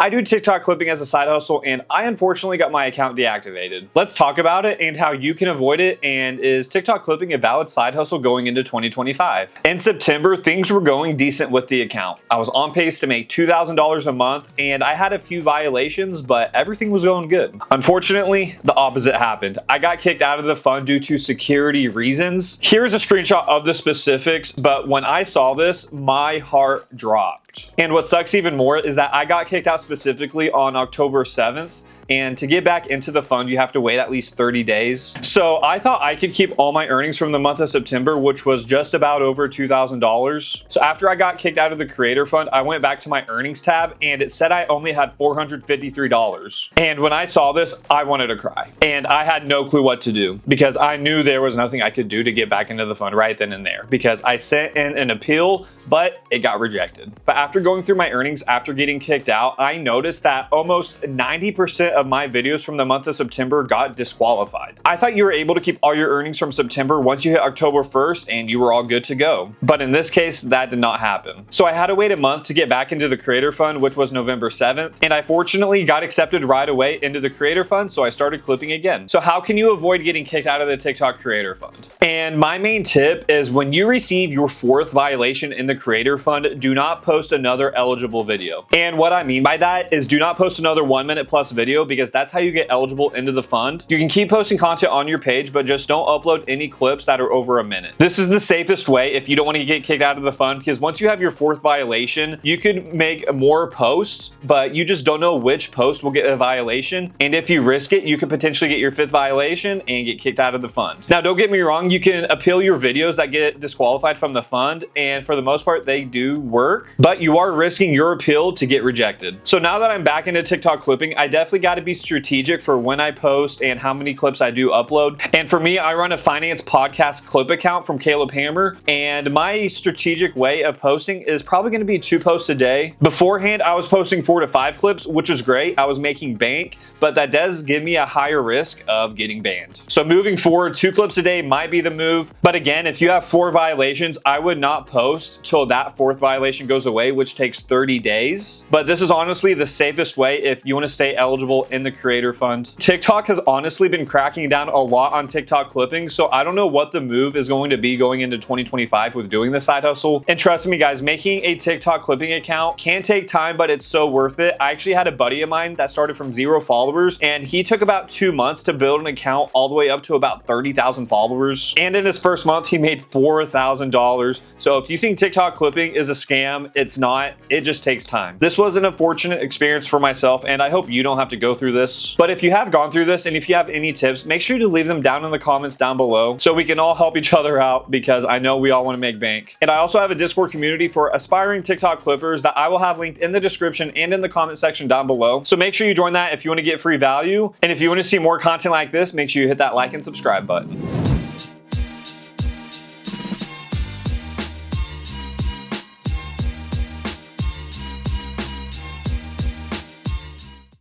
I do TikTok clipping as a side hustle, and I unfortunately got my account deactivated. Let's talk about it and how you can avoid it, and is TikTok clipping a valid side hustle going into 2025? In September, things were going decent with the account. I was on pace to make $2,000 a month, and I had a few violations, but everything was going good. Unfortunately, the opposite happened. I got kicked out of the fund due to security reasons. Here's a screenshot of the specifics, but when I saw this, my heart dropped. And what sucks even more is that I got kicked out specifically on October 7th. And to get back into the fund, you have to wait at least 30 days. So I thought I could keep all my earnings from the month of September, which was just about over $2,000. So after I got kicked out of the creator fund, I went back to my earnings tab and it said I only had $453. And when I saw this, I wanted to cry. And I had no clue what to do because I knew there was nothing I could do to get back into the fund right then and there because I sent in an appeal, but it got rejected. But after going through my earnings after getting kicked out, I noticed that almost 90% of my videos from the month of September got disqualified. I thought you were able to keep all your earnings from September once you hit October 1st and you were all good to go. But in this case, that did not happen. So I had to wait a month to get back into the creator fund, which was November 7th. And I fortunately got accepted right away into the creator fund, so I started clipping again. So how can you avoid getting kicked out of the TikTok creator fund? And my main tip is when you receive your 4th violation in the creator fund, do not post another eligible video. And what I mean by that is do not post another 1-minute plus video because that's how you get eligible into the fund. You can keep posting content on your page, but just don't upload any clips that are over a minute. This is the safest way if you don't want to get kicked out of the fund, because once you have your 4th violation, you could make more posts, but you just don't know which post will get a violation. And if you risk it, you could potentially get your 5th violation and get kicked out of the fund. Now, don't get me wrong, you can appeal your videos that get disqualified from the fund, and for the most part, they do work, but you are risking your appeal to get rejected. So now that I'm back into TikTok clipping, I definitely got to be strategic for when I post and how many clips I do upload. And for me, I run a finance podcast clip account from Caleb Hammer, and my strategic way of posting is probably going to be 2 posts a day. Beforehand, I was posting 4 to 5 clips, which is great. I was making bank, but that does give me a higher risk of getting banned. So moving forward, 2 clips a day might be the move. But again, if you have 4 violations, I would not post till that 4th violation goes away, which takes 30 days. But this is honestly the safest way if you want to stay eligible in the creator fund. TikTok has honestly been cracking down a lot on TikTok clipping, so I don't know what the move is going to be going into 2025 with doing this side hustle. And trust me guys, making a TikTok clipping account can take time, but it's so worth it. I actually had a buddy of mine that started from 0 followers, and he took about 2 months to build an account all the way up to about 30,000 followers. And in his first month, he made $4,000. So if you think TikTok clipping is a scam, it's not. It just takes time. This was an unfortunate experience for myself, and I hope you don't have to go through this. But if you have gone through this and if you have any tips, make sure to leave them down in the comments down below so we can all help each other out, because I know we all want to make bank. And I also have a Discord community for aspiring TikTok clippers that I will have linked in the description and in the comment section down below. So make sure you join that if you want to get free value. And if you want to see more content like this, make sure you hit that like and subscribe button.